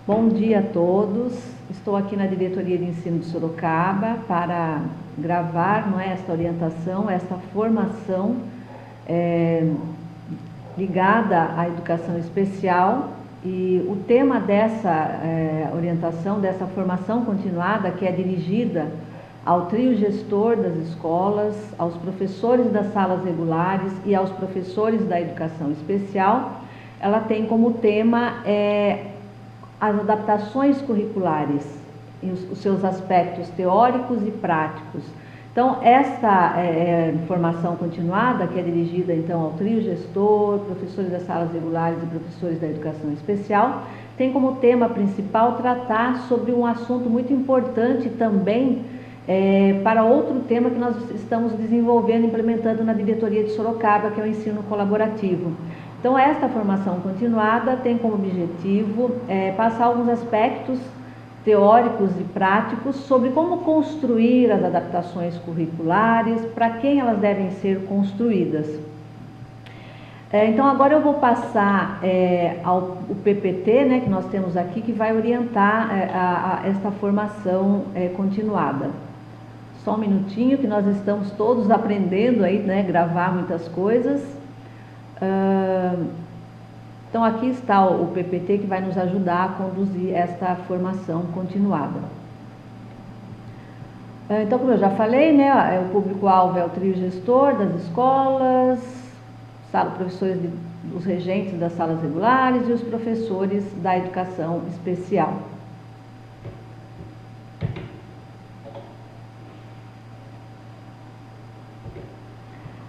Bom dia a todos. Estou aqui na Diretoria de Ensino de Sorocaba para gravar, esta orientação, esta formação ligada à educação especial. E o tema dessa orientação, dessa formação continuada, que é dirigida ao trio gestor das escolas, aos professores das salas regulares e aos professores da educação especial, ela tem como tema as adaptações curriculares e os seus aspectos teóricos e práticos. Então, esta formação continuada, que é dirigida então ao trio gestor, professores das salas regulares e professores da educação especial, tem como tema principal tratar sobre um assunto muito importante também para outro tema que nós estamos desenvolvendo e implementando na Diretoria de Sorocaba, que é o ensino colaborativo. Então, esta formação continuada tem como objetivo passar alguns aspectos teóricos e práticos sobre como construir as adaptações curriculares, para quem elas devem ser construídas. Então, agora eu vou passar o PPT, que nós temos aqui, que vai orientar esta formação continuada. Só um minutinho, que nós estamos todos aprendendo aí, gravar muitas coisas. Então, aqui está o PPT que vai nos ajudar a conduzir esta formação continuada. Então, como eu já falei, o público-alvo é o trio gestor das escolas, professores dos regentes das salas regulares e os professores da educação especial.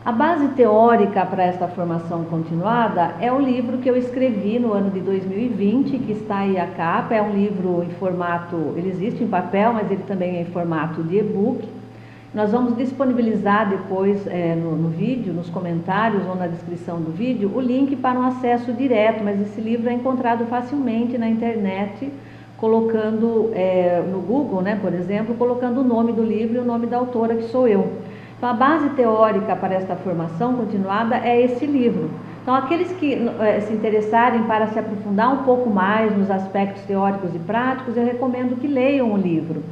A base teórica para esta formação continuada é o livro que eu escrevi no ano de 2020, que está aí a capa. É um livro em formato, ele existe em papel, mas ele também é em formato de e-book. Nós vamos disponibilizar depois no vídeo, nos comentários ou na descrição do vídeo, o link para um acesso direto, mas esse livro é encontrado facilmente na internet, colocando no Google, por exemplo, colocando o nome do livro e o nome da autora, que sou eu. Então, a base teórica para esta formação continuada é esse livro. Então, aqueles que se interessarem para se aprofundar um pouco mais nos aspectos teóricos e práticos, eu recomendo que leiam o livro.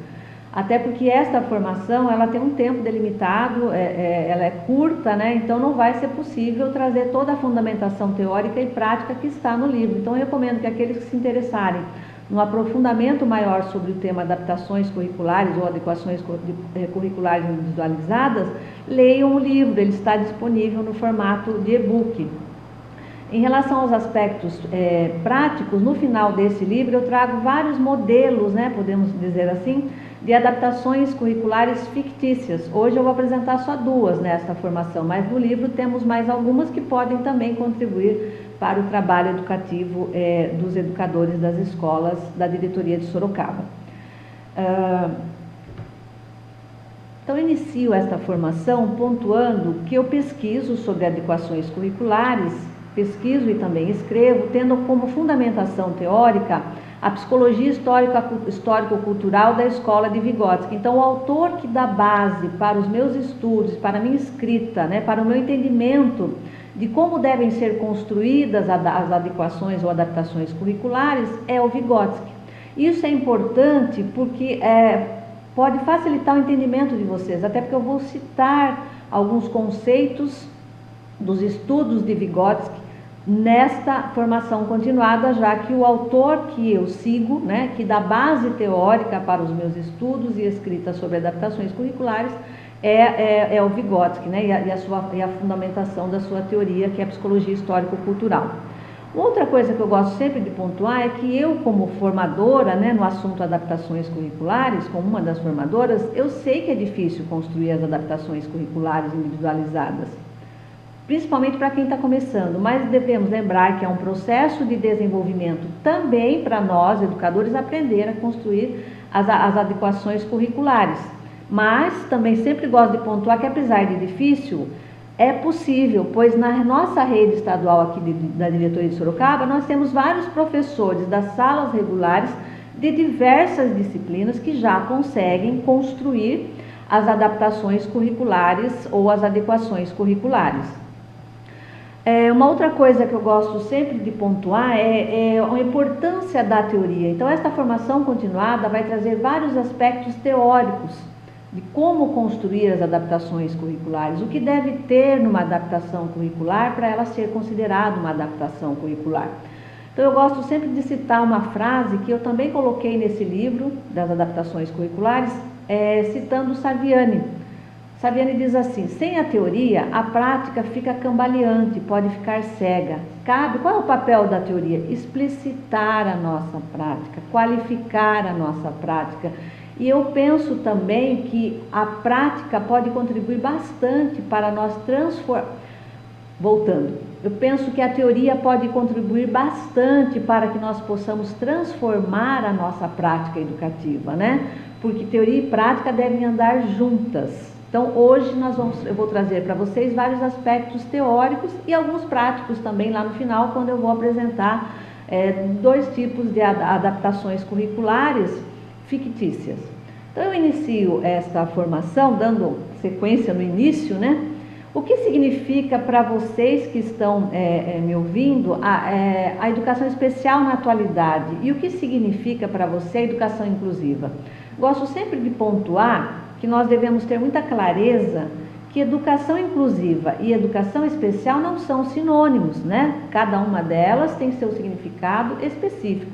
Até porque esta formação, ela tem um tempo delimitado, ela é curta, então não vai ser possível trazer toda a fundamentação teórica e prática que está no livro. Então, eu recomendo que aqueles que se interessarem num aprofundamento maior sobre o tema adaptações curriculares ou adequações curriculares individualizadas, leiam o livro, ele está disponível no formato de e-book. Em relação aos aspectos práticos, no final desse livro eu trago vários modelos, podemos dizer assim, de adaptações curriculares fictícias. Hoje eu vou apresentar só duas nesta formação, mas no livro temos mais algumas que podem também contribuir para o trabalho educativo dos educadores das escolas da Diretoria de Sorocaba. Então, inicio esta formação pontuando que eu pesquiso sobre adequações curriculares, pesquiso e também escrevo, tendo como fundamentação teórica a psicologia histórico-cultural da escola de Vygotsky. Então, o autor que dá base para os meus estudos, para a minha escrita, para o meu entendimento de como devem ser construídas as adequações ou adaptações curriculares é o Vygotsky. Isso é importante porque pode facilitar o entendimento de vocês, até porque eu vou citar alguns conceitos dos estudos de Vygotsky nesta formação continuada, já que o autor que eu sigo, que dá base teórica para os meus estudos e escrita sobre adaptações curriculares, é o Vygotsky, e a fundamentação da sua teoria, que é a psicologia histórico-cultural. Outra coisa que eu gosto sempre de pontuar é que eu, como formadora, no assunto adaptações curriculares, como uma das formadoras, eu sei que é difícil construir as adaptações curriculares individualizadas, principalmente para quem está começando, mas devemos lembrar que é um processo de desenvolvimento também para nós, educadores, aprender a construir as adequações curriculares. Mas também sempre gosto de pontuar que, apesar de difícil, é possível, pois na nossa rede estadual aqui da Diretoria de Sorocaba, nós temos vários professores das salas regulares de diversas disciplinas que já conseguem construir as adaptações curriculares ou as adequações curriculares. Uma outra coisa que eu gosto sempre de pontuar é a importância da teoria. Então, esta formação continuada vai trazer vários aspectos teóricos de como construir as adaptações curriculares, o que deve ter numa adaptação curricular para ela ser considerada uma adaptação curricular. Então, eu gosto sempre de citar uma frase que eu também coloquei nesse livro das adaptações curriculares, citando Saviani. Saviani diz assim: sem a teoria, a prática fica cambaleante, pode ficar cega. Qual é o papel da teoria? Explicitar a nossa prática, qualificar a nossa prática. E eu penso também que a prática pode contribuir bastante para nós transformar. Voltando, eu penso que a teoria pode contribuir bastante para que nós possamos transformar a nossa prática educativa, né? Porque teoria e prática devem andar juntas. Então, hoje eu vou trazer para vocês vários aspectos teóricos e alguns práticos também lá no final, quando eu vou apresentar 2 tipos de adaptações curriculares fictícias. Então, eu inicio esta formação dando sequência no início, né? O que significa para vocês que estão me ouvindo a educação especial na atualidade? E o que significa para você a educação inclusiva? Gosto sempre de pontuar que nós devemos ter muita clareza que educação inclusiva e educação especial não são sinônimos, né? Cada uma delas tem seu significado específico.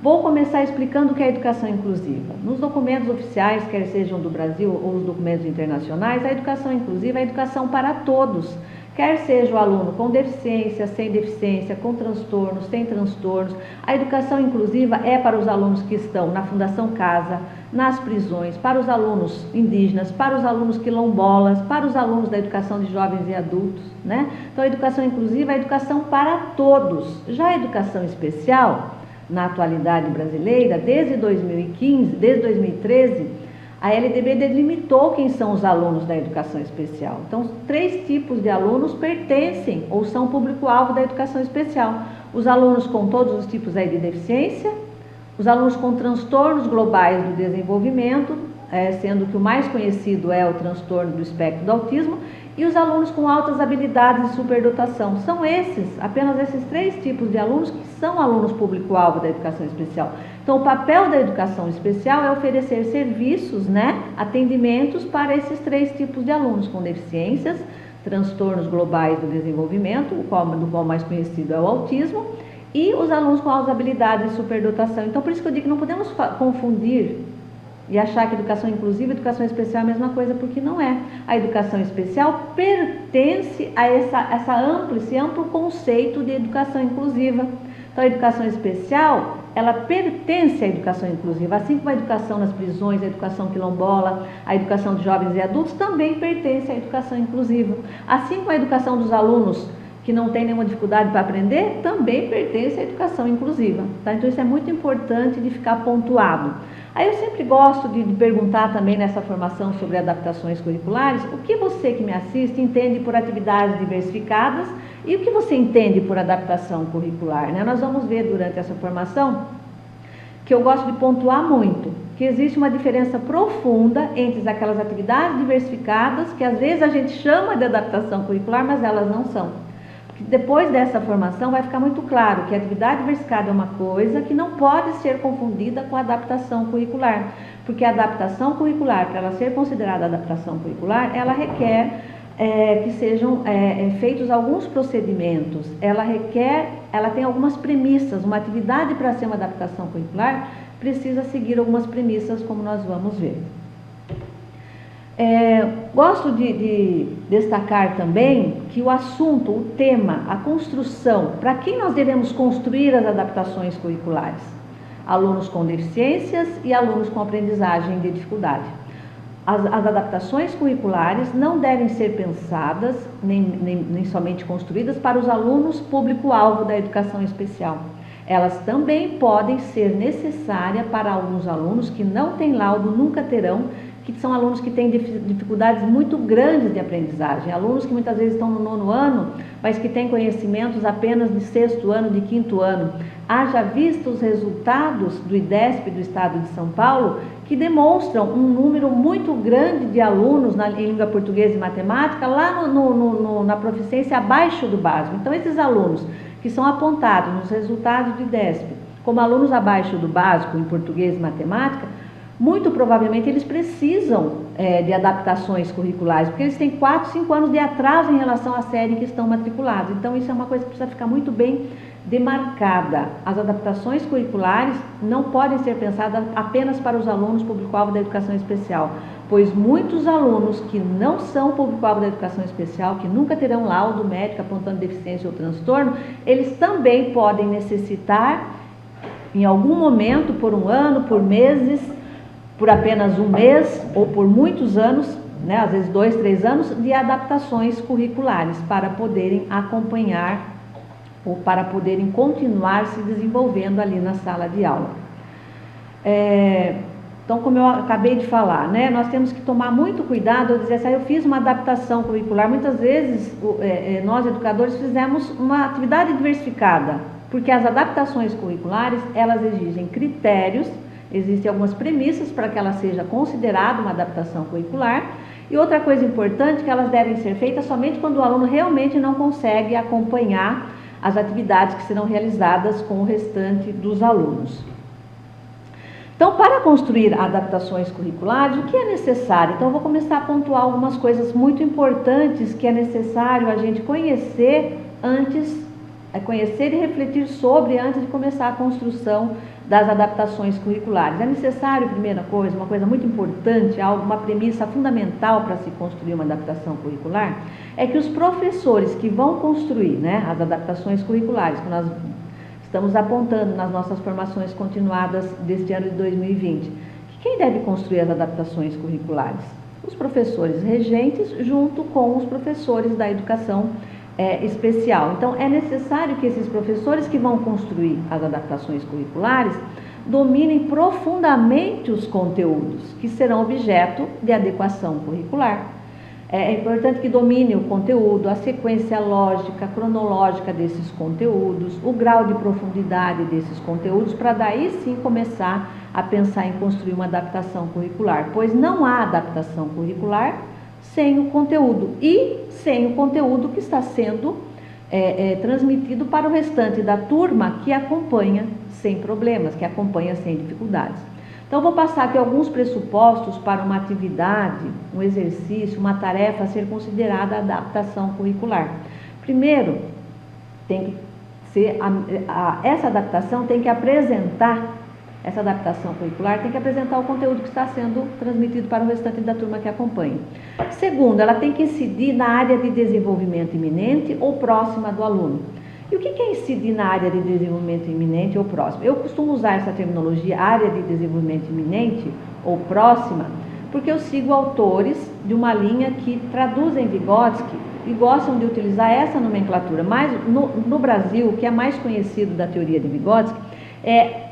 Vou começar explicando o que é educação inclusiva. Nos documentos oficiais, quer sejam do Brasil ou os documentos internacionais, a educação inclusiva é a educação para todos, quer seja o aluno com deficiência, sem deficiência, com transtornos, sem transtornos. A educação inclusiva é para os alunos que estão na Fundação Casa, nas prisões, para os alunos indígenas, para os alunos quilombolas, para os alunos da educação de jovens e adultos, né? Então, a educação inclusiva é a educação para todos. Já a educação especial, na atualidade brasileira, desde 2015, desde 2013, a LDB delimitou quem são os alunos da educação especial. Então, 3 tipos de alunos pertencem ou são público-alvo da educação especial. Os alunos com todos os tipos aí de deficiência, os alunos com transtornos globais do desenvolvimento, sendo que o mais conhecido é o transtorno do espectro do autismo, e os alunos com altas habilidades de superdotação. São apenas esses 3 tipos de alunos que são alunos público-alvo da educação especial. Então, o papel da educação especial é oferecer serviços, né, atendimentos para esses 3 tipos de alunos, com deficiências, transtornos globais do desenvolvimento, do qual o mais conhecido é o autismo, e os alunos com altas habilidades de superdotação. Então, por isso que eu digo que não podemos confundir e achar que educação inclusiva e educação especial é a mesma coisa, porque não é. A educação especial pertence a esse amplo conceito de educação inclusiva. Então, a educação especial, ela pertence à educação inclusiva, assim como a educação nas prisões, a educação quilombola, a educação de jovens e adultos também pertence à educação inclusiva. Assim como a educação dos alunos que não tem nenhuma dificuldade para aprender, também pertence à educação inclusiva. Tá? Então, isso é muito importante de ficar pontuado. Aí eu sempre gosto de perguntar também nessa formação sobre adaptações curriculares, o que você que me assiste entende por atividades diversificadas e o que você entende por adaptação curricular, né? Nós vamos ver durante essa formação que eu gosto de pontuar muito, que existe uma diferença profunda entre aquelas atividades diversificadas, que às vezes a gente chama de adaptação curricular, mas elas não são. Depois dessa formação vai ficar muito claro que a atividade diversificada é uma coisa que não pode ser confundida com a adaptação curricular, porque a adaptação curricular, para ela ser considerada adaptação curricular, ela requer que sejam feitos alguns procedimentos, ela tem algumas premissas. Uma atividade para ser uma adaptação curricular precisa seguir algumas premissas, como nós vamos ver. Gosto de destacar também que o assunto, o tema, a construção, para quem nós devemos construir as adaptações curriculares? Alunos com deficiências e alunos com aprendizagem de dificuldade. As adaptações curriculares não devem ser pensadas, nem somente construídas para os alunos público-alvo da educação especial. Elas também podem ser necessárias para alguns alunos que não têm laudo, nunca terão, que são alunos que têm dificuldades muito grandes de aprendizagem, alunos que muitas vezes estão no 9º ano, mas que têm conhecimentos apenas de 6º ano, de 5º ano. Haja visto os resultados do IDESP do Estado de São Paulo, que demonstram um número muito grande de alunos em língua portuguesa e matemática, lá na proficiência abaixo do básico. Então, esses alunos que são apontados nos resultados do IDESP como alunos abaixo do básico em português e matemática, muito provavelmente eles precisam de adaptações curriculares, porque eles têm 4, 5 anos de atraso em relação à série em que estão matriculados. Então, isso é uma coisa que precisa ficar muito bem demarcada. As adaptações curriculares não podem ser pensadas apenas para os alunos público-alvo da educação especial, pois muitos alunos que não são público-alvo da educação especial, que nunca terão laudo médico apontando deficiência ou transtorno, eles também podem necessitar, em algum momento, por um ano, por meses, por apenas um mês ou por muitos anos, né, às vezes 2, 3 anos, de adaptações curriculares para poderem acompanhar ou para poderem continuar se desenvolvendo ali na sala de aula. Então, como eu acabei de falar, né, nós temos que tomar muito cuidado ao dizer assim, eu fiz uma adaptação curricular. Muitas vezes, nós educadores fizemos uma atividade diversificada, porque as adaptações curriculares, elas exigem critérios, existem algumas premissas para que ela seja considerada uma adaptação curricular, e outra coisa importante, que elas devem ser feitas somente quando o aluno realmente não consegue acompanhar as atividades que serão realizadas com o restante dos alunos. Então, para construir adaptações curriculares, o que é necessário? Então, eu vou começar a pontuar algumas coisas muito importantes que é necessário a gente conhecer conhecer e refletir sobre antes de começar a construção das adaptações curriculares. É necessário, primeira coisa, uma coisa muito importante, uma premissa fundamental para se construir uma adaptação curricular, é que os professores que vão construir, né, as adaptações curriculares, que nós estamos apontando nas nossas formações continuadas deste ano de 2020, quem deve construir as adaptações curriculares? Os professores regentes, junto com os professores da educação especial. Então, é necessário que esses professores que vão construir as adaptações curriculares dominem profundamente os conteúdos que serão objeto de adequação curricular. É importante que domine o conteúdo, a sequência lógica, cronológica desses conteúdos, o grau de profundidade desses conteúdos, para daí sim começar a pensar em construir uma adaptação curricular, pois não há adaptação curricular sem o conteúdo, e sem o conteúdo que está sendo transmitido para o restante da turma, que acompanha sem problemas, que acompanha sem dificuldades. Então, vou passar aqui alguns pressupostos para uma atividade, um exercício, uma tarefa a ser considerada adaptação curricular. Primeiro, tem que ser essa adaptação tem que apresentar, essa adaptação curricular tem que apresentar o conteúdo que está sendo transmitido para o restante da turma que acompanha. Segundo, ela tem que incidir na área de desenvolvimento iminente ou próxima do aluno. E o que é incidir na área de desenvolvimento iminente ou próxima? Eu costumo usar essa terminologia, área de desenvolvimento iminente ou próxima, porque eu sigo autores de uma linha que traduzem Vygotsky e gostam de utilizar essa nomenclatura. Mas no Brasil, o que é mais conhecido da teoria de Vygotsky é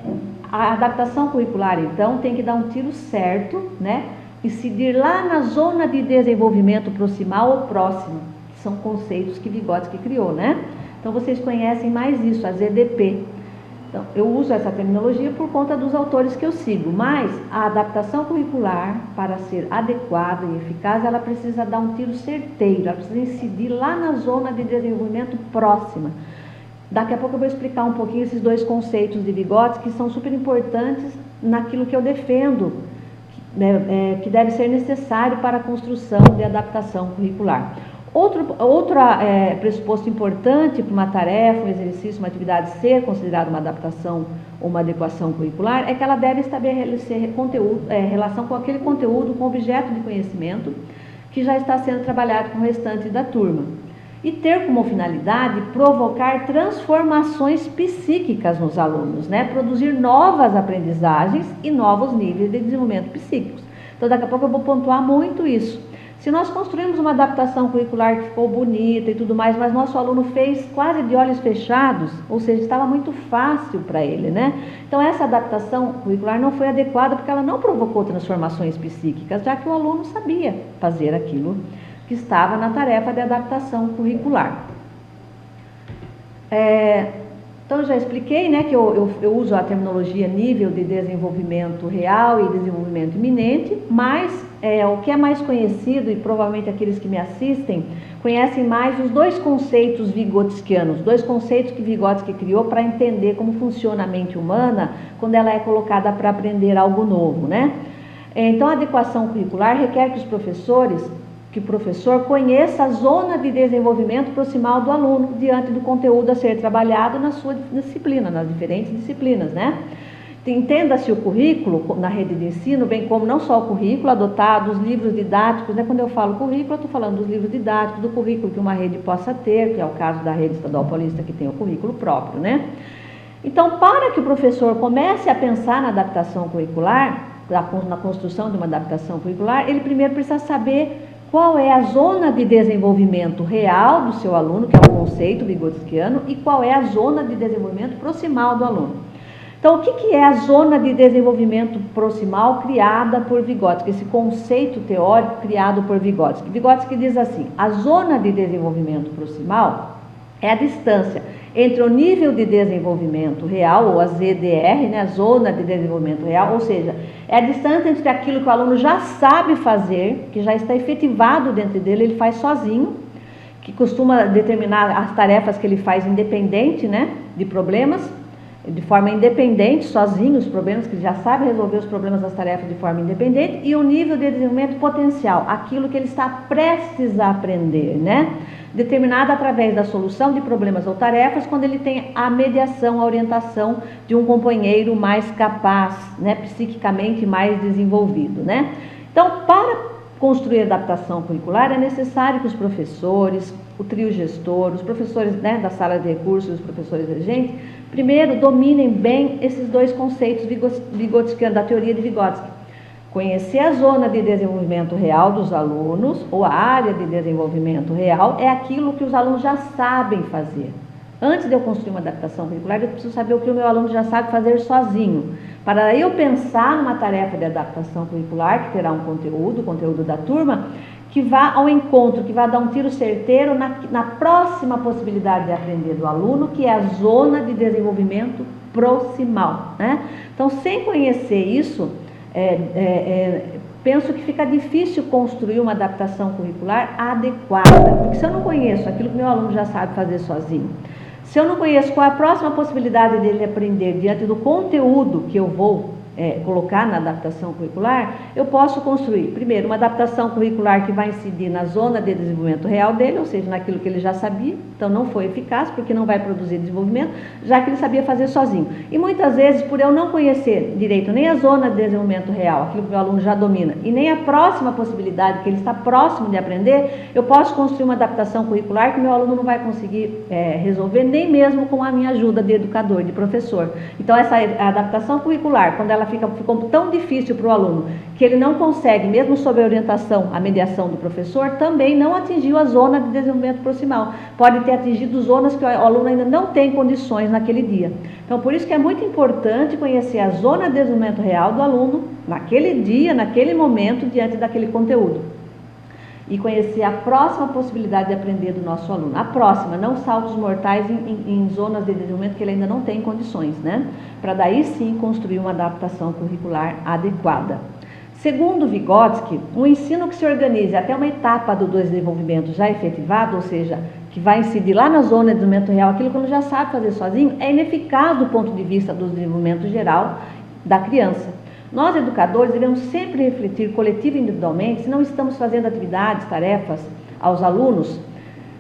a adaptação curricular. Então, tem que dar um tiro certo, né? Incidir lá na zona de desenvolvimento proximal ou próximo, que são conceitos que Vygotsky criou, né? Então, vocês conhecem mais isso, a ZDP. Então, eu uso essa terminologia por conta dos autores que eu sigo, mas a adaptação curricular, para ser adequada e eficaz, ela precisa dar um tiro certeiro, ela precisa incidir lá na zona de desenvolvimento próxima. Daqui a pouco eu vou explicar um pouquinho esses dois conceitos de Vygotsky, que são super importantes naquilo que eu defendo, que deve ser necessário para a construção de adaptação curricular. Outro pressuposto importante para uma tarefa, um exercício, uma atividade ser considerada uma adaptação ou uma adequação curricular é que ela deve estabelecer relação com aquele conteúdo, com objeto de conhecimento que já está sendo trabalhado com o restante da turma. E ter como finalidade provocar transformações psíquicas nos alunos, né? Produzir novas aprendizagens e novos níveis de desenvolvimento psíquicos. Então, daqui a pouco eu vou pontuar muito isso. Se nós construímos uma adaptação curricular que ficou bonita e tudo mais, mas nosso aluno fez quase de olhos fechados, ou seja, estava muito fácil para ele, né? Então essa adaptação curricular não foi adequada porque ela não provocou transformações psíquicas, já que o aluno sabia fazer aquilo que estava na tarefa de adaptação curricular. Então, eu já expliquei, né, que eu uso a terminologia nível de desenvolvimento real e desenvolvimento iminente, mas o que é mais conhecido, e provavelmente aqueles que me assistem, conhecem mais os dois conceitos vigotskianos, dois conceitos que Vygotsky criou para entender como funciona a mente humana quando ela é colocada para aprender algo novo, né? Então, a adequação curricular requer que o professor conheça a zona de desenvolvimento proximal do aluno diante do conteúdo a ser trabalhado na sua disciplina, nas diferentes disciplinas, né? Entenda-se o currículo na rede de ensino, bem como não só o currículo adotado, os livros didáticos, né? Quando eu falo currículo, eu estou falando dos livros didáticos, do currículo que uma rede possa ter, que é o caso da Rede Estadual Paulista, que tem o currículo próprio, né? Então, para que o professor comece a pensar na adaptação curricular, na construção de uma adaptação curricular, ele primeiro precisa saber qual é a zona de desenvolvimento real do seu aluno, que é o conceito vigotskiano, e qual é a zona de desenvolvimento proximal do aluno. Então, o que é a zona de desenvolvimento proximal criada por Vygotsky, esse conceito teórico criado por Vygotsky? Vygotsky diz assim: a zona de desenvolvimento proximal é a distância entre o nível de desenvolvimento real, ou a ZDR, né, a zona de desenvolvimento real, ou seja, é a distância entre aquilo que o aluno já sabe fazer, que já está efetivado dentro dele, ele faz sozinho, que costuma determinar as tarefas que ele faz independente, né, de problemas, de forma independente, sozinho, os problemas, que ele já sabe resolver os problemas das tarefas de forma independente, e o nível de desenvolvimento potencial, aquilo que ele está prestes a aprender, né? Determinado através da solução de problemas ou tarefas, quando ele tem a mediação, a orientação de um companheiro mais capaz, né? Psiquicamente mais desenvolvido, né? Então, para construir adaptação curricular, é necessário que os professores, o trio gestor, os professores, né, da sala de recursos, os professores regentes, primeiro dominem bem esses dois conceitos vigotskianos, da teoria de Vygotsky. Conhecer a zona de desenvolvimento real dos alunos, ou a área de desenvolvimento real, é aquilo que os alunos já sabem fazer. Antes de eu construir uma adaptação curricular, eu preciso saber o que o meu aluno já sabe fazer sozinho. Para eu pensar numa tarefa de adaptação curricular, que terá um conteúdo, o conteúdo da turma, que vá ao encontro, que vá dar um tiro certeiro na próxima possibilidade de aprender do aluno, que é a zona de desenvolvimento proximal, né? Então, sem conhecer isso, penso que fica difícil construir uma adaptação curricular adequada, porque se eu não conheço aquilo que meu aluno já sabe fazer sozinho, se eu não conheço qual é a próxima possibilidade dele aprender diante do conteúdo que eu vou colocar na adaptação curricular, eu posso construir, primeiro, uma adaptação curricular que vai incidir na zona de desenvolvimento real dele, ou seja, naquilo que ele já sabia, então não foi eficaz, porque não vai produzir desenvolvimento, já que ele sabia fazer sozinho. E muitas vezes, por eu não conhecer direito nem a zona de desenvolvimento real, aquilo que o aluno já domina, e nem a próxima possibilidade que ele está próximo de aprender, eu posso construir uma adaptação curricular que meu aluno não vai conseguir resolver, nem mesmo com a minha ajuda de educador, de professor. Então, essa adaptação curricular, quando ela ficou tão difícil para o aluno que ele não consegue, mesmo sob a orientação, a mediação do professor, também não atingiu a zona de desenvolvimento proximal. Pode ter atingido zonas que o aluno ainda não tem condições naquele dia. Então, por isso que é muito importante conhecer a zona de desenvolvimento real do aluno naquele dia, naquele momento, diante daquele conteúdo. E conhecer a próxima possibilidade de aprender do nosso aluno. A próxima, não saltos mortais em zonas de desenvolvimento que ele ainda não tem condições, né? Para daí sim construir uma adaptação curricular adequada. Segundo Vygotsky, um ensino que se organize até uma etapa do desenvolvimento já efetivado, ou seja, que vai incidir lá na zona de desenvolvimento real, aquilo que ele já sabe fazer sozinho, é ineficaz do ponto de vista do desenvolvimento geral da criança. Nós, educadores, devemos sempre refletir coletivo e individualmente se não estamos fazendo atividades, tarefas aos alunos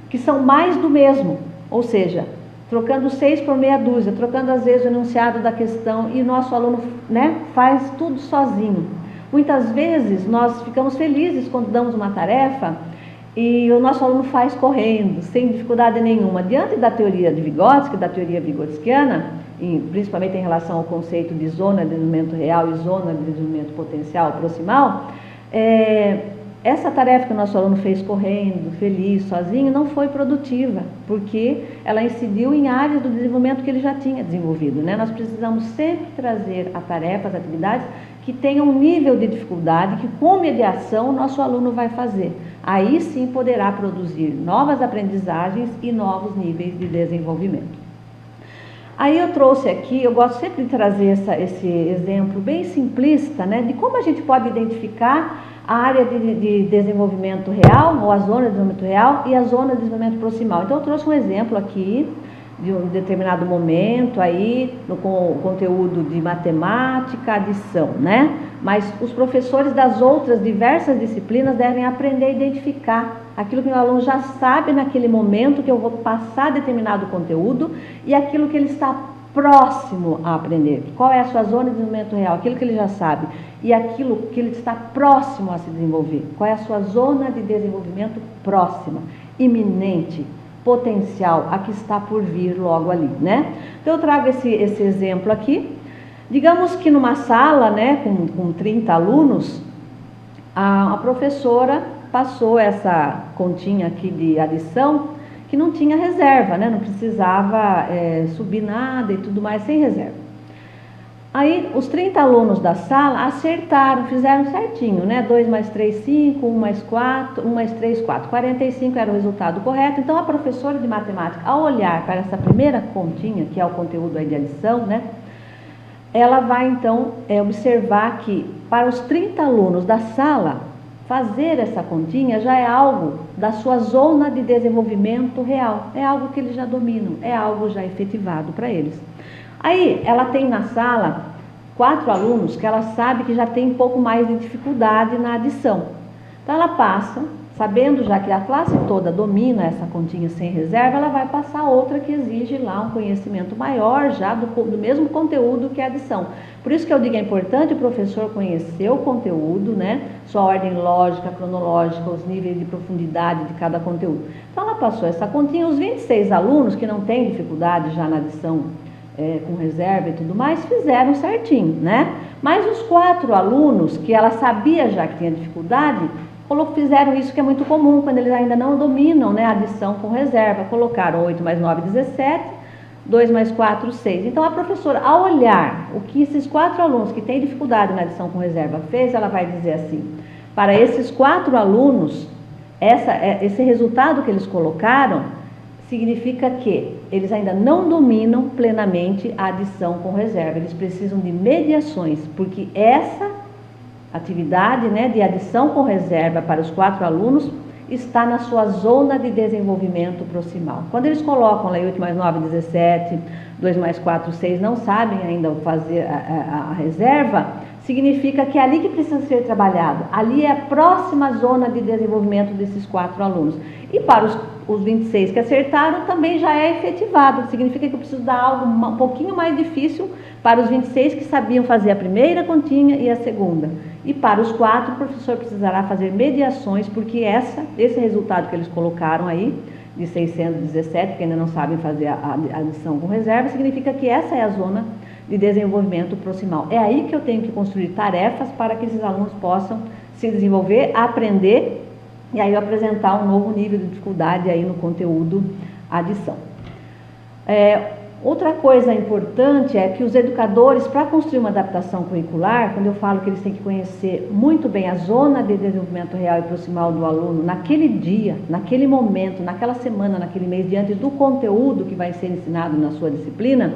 que são mais do mesmo, ou seja, trocando 6 por meia dúzia, trocando às vezes o enunciado da questão e o nosso aluno, né, faz tudo sozinho. Muitas vezes nós ficamos felizes quando damos uma tarefa e o nosso aluno faz correndo, sem dificuldade nenhuma. Diante da teoria de Vygotsky, da teoria vigotskiana, e principalmente em relação ao conceito de zona de desenvolvimento real e zona de desenvolvimento potencial proximal, essa tarefa que o nosso aluno fez correndo, feliz, sozinho, não foi produtiva, porque ela incidiu em áreas do desenvolvimento que ele já tinha desenvolvido, né? Nós precisamos sempre trazer a tarefa, as atividades que tenham um nível de dificuldade que, com mediação, o nosso aluno vai fazer. Aí sim poderá produzir novas aprendizagens e novos níveis de desenvolvimento. Aí eu trouxe aqui, eu gosto sempre de trazer esse exemplo bem simplista, né, de como a gente pode identificar a área de desenvolvimento real, ou a zona de desenvolvimento real e a zona de desenvolvimento proximal. Então eu trouxe um exemplo aqui de um determinado momento aí, com o conteúdo de matemática, adição, né? Mas os professores das outras diversas disciplinas devem aprender a identificar aquilo que o aluno já sabe naquele momento que eu vou passar determinado conteúdo e aquilo que ele está próximo a aprender. Qual é a sua zona de desenvolvimento real? Aquilo que ele já sabe e aquilo que ele está próximo a se desenvolver. Qual é a sua zona de desenvolvimento próxima, iminente, potencial, a que está por vir logo ali, né? Então eu trago esse exemplo aqui. Digamos que numa sala, né, com 30 alunos, a professora passou essa continha aqui de adição que não tinha reserva, né? Não precisava subir nada e tudo mais sem reserva. Aí os 30 alunos da sala acertaram, fizeram certinho, né? 2 mais 3, 5, 1 mais 4, 1 mais 3, 4. 45 era o resultado correto. Então a professora de matemática, ao olhar para essa primeira continha, que é o conteúdo aí de adição, né? Ela vai então observar que para os 30 alunos da sala, fazer essa continha já é algo da sua zona de desenvolvimento real. É algo que eles já dominam, é algo já efetivado para eles. Aí ela tem na sala 4 alunos que ela sabe que já tem um pouco mais de dificuldade na adição. Então ela passa, sabendo já que a classe toda domina essa continha sem reserva, ela vai passar outra que exige lá um conhecimento maior já do mesmo conteúdo que a adição. Por isso que eu digo, é importante o professor conhecer o conteúdo, né? Sua ordem lógica, cronológica, os níveis de profundidade de cada conteúdo. Então ela passou essa continha, os 26 alunos que não têm dificuldade já na adição com reserva e tudo mais, fizeram certinho, né? Mas os 4 alunos que ela sabia já que tinha dificuldade, fizeram isso que é muito comum quando eles ainda não dominam, né, a adição com reserva. Colocaram 8 mais 9, 17, 2 mais 4, 6. Então a professora, ao olhar o que esses 4 alunos que têm dificuldade na adição com reserva fez, ela vai dizer assim: para esses 4 alunos, esse resultado que eles colocaram significa que eles ainda não dominam plenamente a adição com reserva. Eles precisam de mediações, porque essa atividade, né, de adição com reserva para os 4 alunos está na sua zona de desenvolvimento proximal. Quando eles colocam lá 8 mais 9, 17, 2 mais 4, 6, não sabem ainda fazer a reserva, significa que é ali que precisa ser trabalhado. Ali é a próxima zona de desenvolvimento desses 4 alunos. E para os 26 que acertaram, também já é efetivado. Significa que eu preciso dar algo um pouquinho mais difícil para os 26 que sabiam fazer a primeira continha e a segunda. E para os 4, o professor precisará fazer mediações, porque esse resultado que eles colocaram aí, de 617, que ainda não sabem fazer a adição com reserva, significa que essa é a zona de desenvolvimento proximal. É aí que eu tenho que construir tarefas para que esses alunos possam se desenvolver, aprender, e aí eu apresentar um novo nível de dificuldade aí no conteúdo adição. Outra coisa importante é que os educadores, para construir uma adaptação curricular, quando eu falo que eles têm que conhecer muito bem a zona de desenvolvimento real e proximal do aluno, naquele dia, naquele momento, naquela semana, naquele mês, diante do conteúdo que vai ser ensinado na sua disciplina,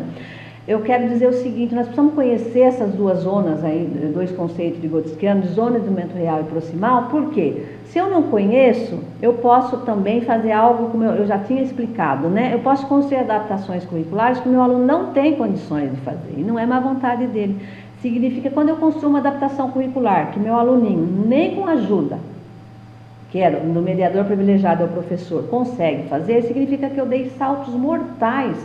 eu quero dizer o seguinte: nós precisamos conhecer essas duas zonas aí, 2 conceitos de Gotskiano, de zona de desenvolvimento real e proximal. Por quê? Se eu não conheço, eu posso também fazer algo como eu já tinha explicado, né? Eu posso construir adaptações curriculares que o meu aluno não tem condições de fazer, e não é má vontade dele. Significa, quando eu construo uma adaptação curricular, que meu aluninho, nem com ajuda, que é do mediador privilegiado, é o professor, consegue fazer, significa que eu dei saltos mortais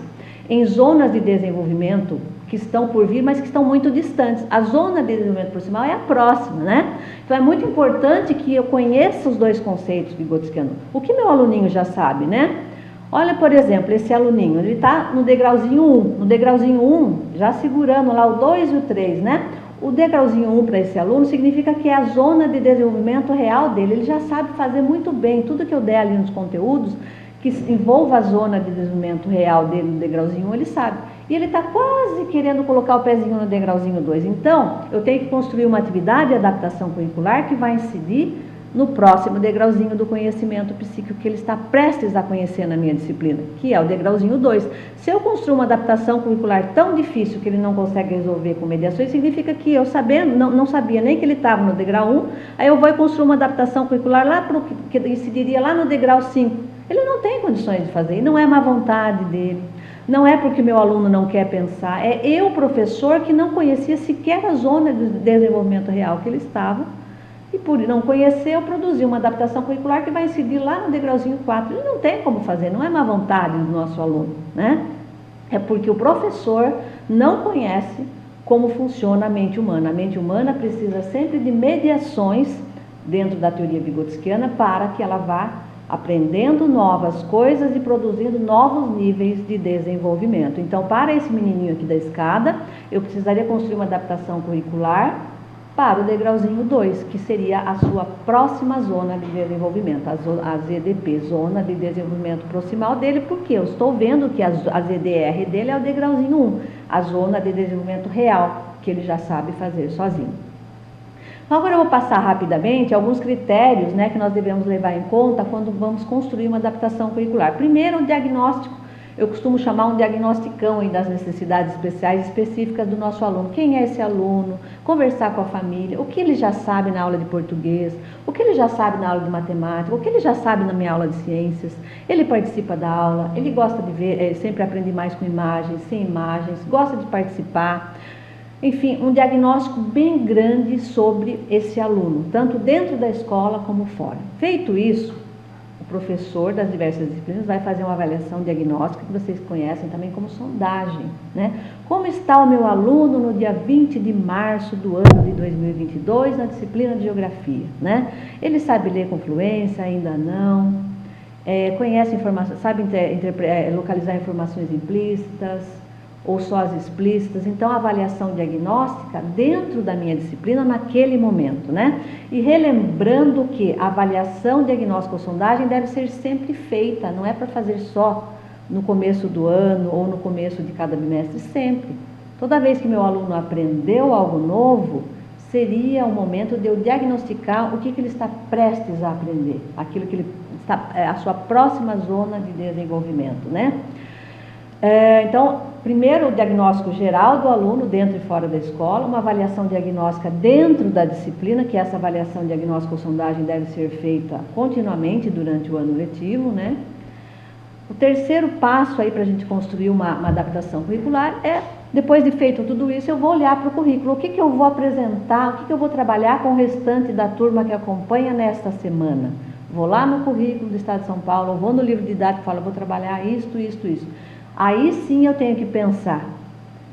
em zonas de desenvolvimento que estão por vir, mas que estão muito distantes. A zona de desenvolvimento proximal é a próxima, né? Então é muito importante que eu conheça os 2 conceitos de Gotskiano. O que meu aluninho já sabe, né? Olha, por exemplo, esse aluninho, ele está no degrauzinho 1. No degrauzinho 1, já segurando lá o 2 e o 3, né? O degrauzinho 1 para esse aluno significa que é a zona de desenvolvimento real dele. Ele já sabe fazer muito bem tudo que eu der ali nos conteúdos que envolva a zona de desenvolvimento real dele no degrauzinho 1, ele sabe. E ele está quase querendo colocar o pezinho no degrauzinho 2. Então, eu tenho que construir uma atividade de adaptação curricular que vai incidir no próximo degrauzinho do conhecimento psíquico que ele está prestes a conhecer na minha disciplina, que é o degrauzinho 2. Se eu construir uma adaptação curricular tão difícil que ele não consegue resolver com mediações, significa que eu sabendo, não sabia nem que ele estava no degrau 1, aí eu vou construir uma adaptação curricular lá para o que incidiria lá no degrau 5. Ele não tem condições de fazer, e não é má vontade dele. Não é porque o meu aluno não quer pensar, é eu, professor, que não conhecia sequer a zona de desenvolvimento real que ele estava, e por não conhecer, eu produzi uma adaptação curricular que vai incidir lá no degrauzinho 4. Ele não tem como fazer, não é má vontade do nosso aluno, né? É porque o professor não conhece como funciona a mente humana. A mente humana precisa sempre de mediações dentro da teoria vigotskiana para que ela vá aprendendo novas coisas e produzindo novos níveis de desenvolvimento. Então, para esse menininho aqui da escada, eu precisaria construir uma adaptação curricular para o degrauzinho 2, que seria a sua próxima zona de desenvolvimento, a ZDP, Zona de Desenvolvimento Proximal dele, porque eu estou vendo que a ZDR dele é o degrauzinho 1, a Zona de Desenvolvimento Real, que ele já sabe fazer sozinho. Agora eu vou passar rapidamente alguns critérios, né, que nós devemos levar em conta quando vamos construir uma adaptação curricular. Primeiro, o diagnóstico. Eu costumo chamar um diagnosticão aí das necessidades especiais específicas do nosso aluno. Quem é esse aluno? Conversar com a família, o que ele já sabe na aula de português, o que ele já sabe na aula de matemática, o que ele já sabe na minha aula de ciências. Ele participa da aula, ele gosta de ver, sempre aprende mais com imagens, sem imagens, gosta de participar. Enfim, um diagnóstico bem grande sobre esse aluno, tanto dentro da escola como fora. Feito isso, o professor das diversas disciplinas vai fazer uma avaliação diagnóstica que vocês conhecem também como sondagem, né? Como está o meu aluno no dia 20 de março do ano de 2022 na disciplina de Geografia, né? Ele sabe ler com fluência? Ainda não. Conhece informações, sabe localizar informações implícitas ou só as explícitas. Então, a avaliação diagnóstica dentro da minha disciplina naquele momento, né? E relembrando que a avaliação diagnóstica ou sondagem deve ser sempre feita, não é para fazer só no começo do ano ou no começo de cada bimestre, sempre. Toda vez que meu aluno aprendeu algo novo, seria o momento de eu diagnosticar o que ele está prestes a aprender, aquilo que ele está, a sua próxima zona de desenvolvimento, né? Então, primeiro o diagnóstico geral do aluno dentro e fora da escola, uma avaliação diagnóstica dentro da disciplina, que essa avaliação diagnóstica ou sondagem deve ser feita continuamente durante o ano letivo, né? O terceiro passo aí para a gente construir uma adaptação curricular é, depois de feito tudo isso, eu vou olhar para o currículo, o que eu vou apresentar, o que eu vou trabalhar com o restante da turma que acompanha nesta semana. Vou lá no currículo do Estado de São Paulo, vou no livro didático e falo, vou trabalhar isto. Aí sim eu tenho que pensar,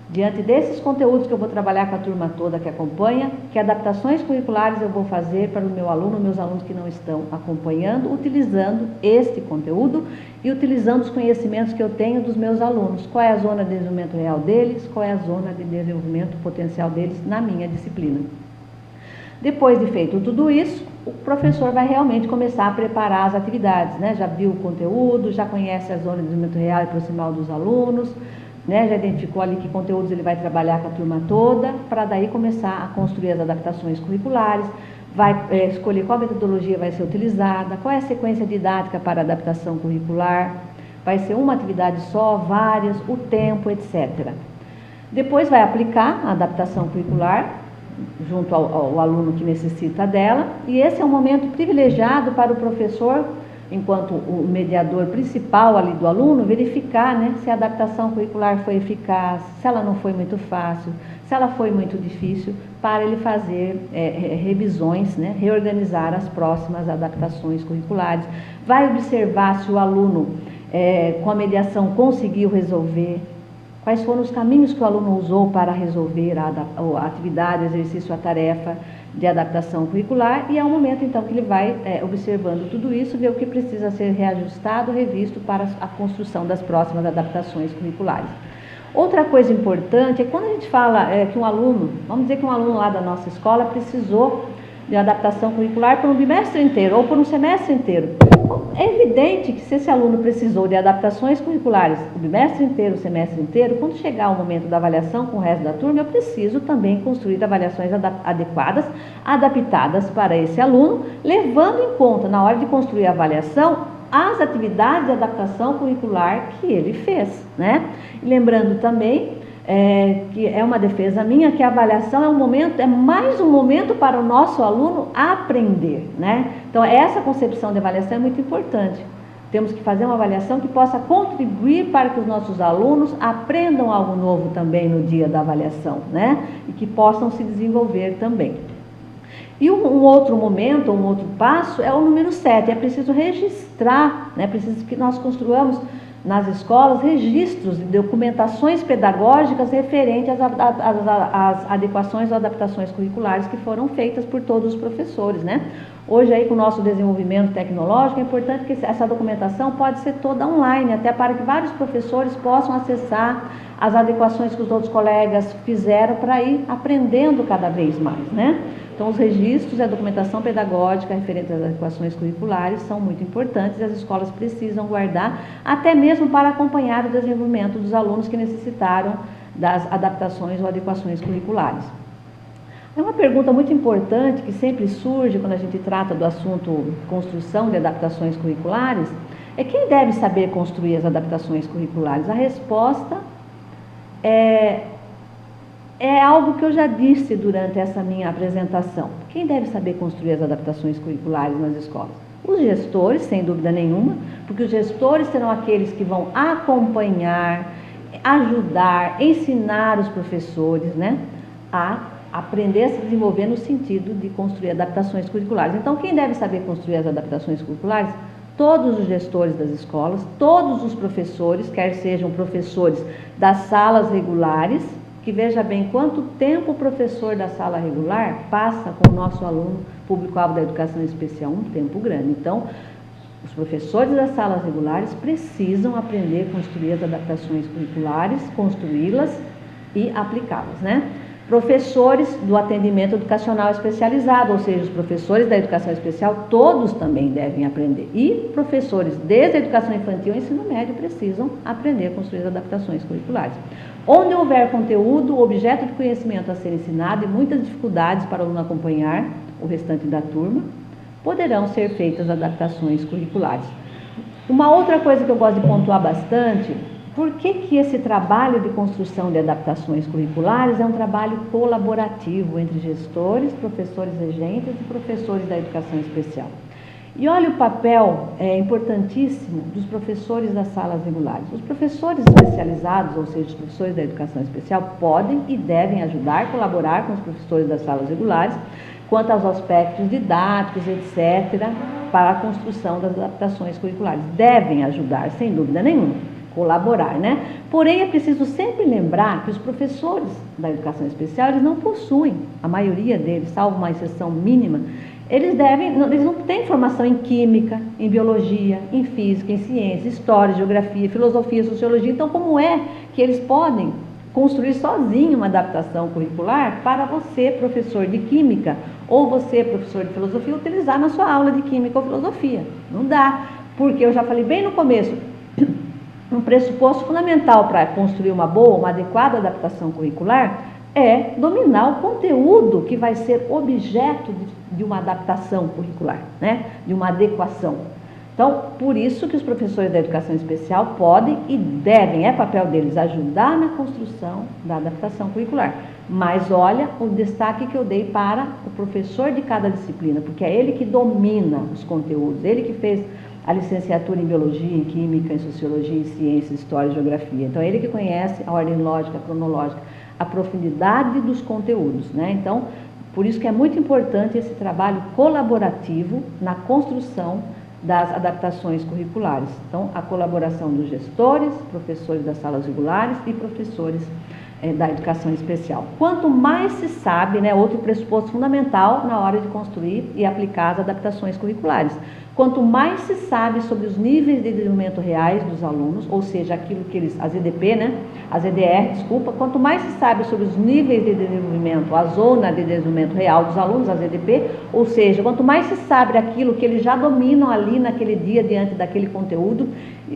diante desses conteúdos que eu vou trabalhar com a turma toda que acompanha, que adaptações curriculares eu vou fazer para o meu aluno, meus alunos que não estão acompanhando, utilizando este conteúdo e utilizando os conhecimentos que eu tenho dos meus alunos. Qual é a zona de desenvolvimento real deles, qual é a zona de desenvolvimento potencial deles na minha disciplina. Depois de feito tudo isso, o professor vai realmente começar a preparar as atividades, né? Já viu o conteúdo, já conhece a zona de desenvolvimento real e proximal dos alunos, né? Já identificou ali que conteúdos ele vai trabalhar com a turma toda, para daí começar a construir as adaptações curriculares, vai escolher qual metodologia vai ser utilizada, qual é a sequência didática para a adaptação curricular, vai ser uma atividade só, várias, o tempo, etc. Depois vai aplicar a adaptação curricular, junto ao aluno que necessita dela, e esse é um momento privilegiado para o professor, enquanto o mediador principal ali do aluno, verificar, né, se a adaptação curricular foi eficaz, se ela não foi muito fácil, se ela foi muito difícil, para ele fazer revisões, né, reorganizar as próximas adaptações curriculares. Vai observar se o aluno, com a mediação, conseguiu resolver, quais foram os caminhos que o aluno usou para resolver a atividade, o exercício, a tarefa de adaptação curricular, e é o momento então que ele vai observando tudo isso, ver o que precisa ser reajustado, revisto para a construção das próximas adaptações curriculares. Outra coisa importante é quando a gente fala que um aluno, vamos dizer que um aluno lá da nossa escola precisou de adaptação curricular por um bimestre inteiro ou por um semestre inteiro. É evidente que se esse aluno precisou de adaptações curriculares o bimestre inteiro, o semestre inteiro, quando chegar o momento da avaliação com o resto da turma, eu preciso também construir avaliações adequadas, adaptadas para esse aluno, levando em conta, na hora de construir a avaliação, as atividades de adaptação curricular que ele fez, né? E lembrando também que é uma defesa minha, que a avaliação é mais um momento para o nosso aluno aprender, né? Então, essa concepção de avaliação é muito importante. Temos que fazer uma avaliação que possa contribuir para que os nossos alunos aprendam algo novo também no dia da avaliação, né? E que possam se desenvolver também. E um outro momento, um outro passo é o número 7, é preciso registrar, né? Preciso que nós construamos nas escolas registros de documentações pedagógicas referentes às adequações ou adaptações curriculares que foram feitas por todos os professores, né? Hoje aí com o nosso desenvolvimento tecnológico é importante que essa documentação pode ser toda online, até para que vários professores possam acessar as adequações que os outros colegas fizeram para ir aprendendo cada vez mais, né? Então, os registros e a documentação pedagógica referente às adequações curriculares são muito importantes e as escolas precisam guardar, até mesmo para acompanhar o desenvolvimento dos alunos que necessitaram das adaptações ou adequações curriculares. É uma pergunta muito importante que sempre surge quando a gente trata do assunto construção de adaptações curriculares, é quem deve saber construir as adaptações curriculares? A resposta é algo que eu já disse durante essa minha apresentação. Quem deve saber construir as adaptações curriculares nas escolas? Os gestores, sem dúvida nenhuma, porque os gestores serão aqueles que vão acompanhar, ajudar, ensinar os professores, né, a aprender a se desenvolver no sentido de construir adaptações curriculares. Então, quem deve saber construir as adaptações curriculares? Todos os gestores das escolas, todos os professores, quer sejam professores das salas regulares, que veja bem quanto tempo o professor da sala regular passa com o nosso aluno público-alvo da educação especial, um tempo grande. Então, os professores das salas regulares precisam aprender a construir as adaptações curriculares, construí-las e aplicá-las, né? Professores do atendimento educacional especializado, ou seja, os professores da educação especial, todos também devem aprender. E professores desde a educação infantil e ensino médio precisam aprender a construir as adaptações curriculares. Onde houver conteúdo, objeto de conhecimento a ser ensinado e muitas dificuldades para o aluno acompanhar o restante da turma, poderão ser feitas adaptações curriculares. Uma outra coisa que eu gosto de pontuar bastante, por que esse trabalho de construção de adaptações curriculares é um trabalho colaborativo entre gestores, professores regentes e professores da educação especial? E olha o papel importantíssimo dos professores das salas regulares. Os professores especializados, ou seja, os professores da educação especial, podem e devem ajudar, colaborar com os professores das salas regulares quanto aos aspectos didáticos, etc., para a construção das adaptações curriculares. Devem ajudar, sem dúvida nenhuma, colaborar, né? Porém, é preciso sempre lembrar que os professores da educação especial, eles não possuem, a maioria deles, salvo uma exceção mínima, eles não têm formação em química, em biologia, em física, em ciência, história, geografia, filosofia, sociologia. Então, como é que eles podem construir sozinho uma adaptação curricular para você, professor de química, ou você, professor de filosofia, utilizar na sua aula de química ou filosofia? Não dá, porque eu já falei bem no começo, um pressuposto fundamental para construir uma boa, uma adequada adaptação curricular é dominar o conteúdo que vai ser objeto de uma adaptação curricular, né? De uma adequação. Então, por isso que os professores da educação especial podem e devem, é papel deles, ajudar na construção da adaptação curricular. Mas olha o destaque que eu dei para o professor de cada disciplina, porque é ele que domina os conteúdos, ele que fez a licenciatura em Biologia, em Química, em Sociologia, em Ciências, História e Geografia. Então, é ele que conhece a ordem lógica, cronológica, a profundidade dos conteúdos, né? Então, por isso que é muito importante esse trabalho colaborativo na construção das adaptações curriculares. Então, a colaboração dos gestores, professores das salas regulares e professores da educação especial. Quanto mais se sabe, né, outro pressuposto fundamental na hora de construir e aplicar as adaptações curriculares. Quanto mais se sabe sobre os níveis de desenvolvimento reais dos alunos, ou seja, aquilo que eles, as EDP, né? As EDR, desculpa, quanto mais se sabe sobre os níveis de desenvolvimento, a zona de desenvolvimento real dos alunos, as EDP, ou seja, quanto mais se sabe aquilo que eles já dominam ali naquele dia diante daquele conteúdo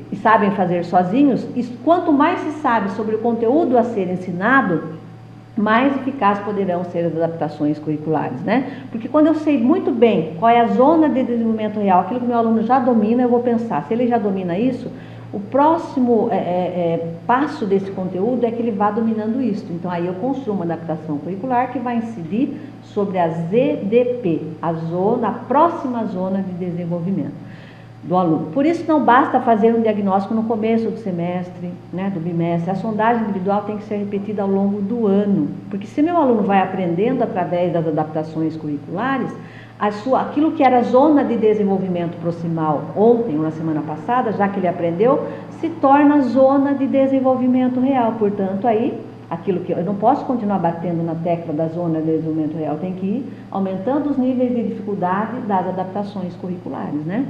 e sabem fazer sozinhos, e quanto mais se sabe sobre o conteúdo a ser ensinado, mais eficazes poderão ser as adaptações curriculares, né? Porque quando eu sei muito bem qual é a zona de desenvolvimento real, aquilo que o meu aluno já domina, eu vou pensar, se ele já domina isso, o próximo passo desse conteúdo é que ele vá dominando isso. Então, aí eu construo uma adaptação curricular que vai incidir sobre a ZDP, a próxima zona de desenvolvimento do aluno. Por isso não basta fazer um diagnóstico no começo do semestre, né, do bimestre. A sondagem individual tem que ser repetida ao longo do ano, porque se meu aluno vai aprendendo através das adaptações curriculares, aquilo que era zona de desenvolvimento proximal ontem ou na semana passada, já que ele aprendeu, se torna zona de desenvolvimento real. Portanto, aí, aquilo que eu não posso continuar batendo na tecla da zona de desenvolvimento real, tem que ir aumentando os níveis de dificuldade das adaptações curriculares, né?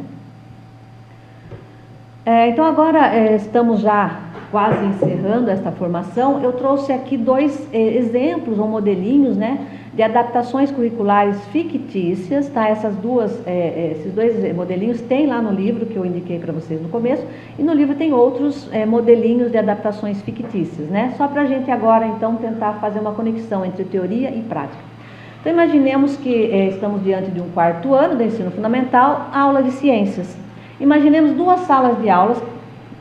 Então agora estamos já quase encerrando esta formação. Eu trouxe aqui dois exemplos ou modelinhos, né, de adaptações curriculares fictícias, tá? Esses dois modelinhos tem lá no livro que eu indiquei para vocês no começo, e no livro tem outros modelinhos de adaptações fictícias, né? Só para a gente agora então tentar fazer uma conexão entre teoria e prática. Então imaginemos que estamos diante de um quarto ano do ensino fundamental, aula de ciências. Imaginemos duas salas de aulas,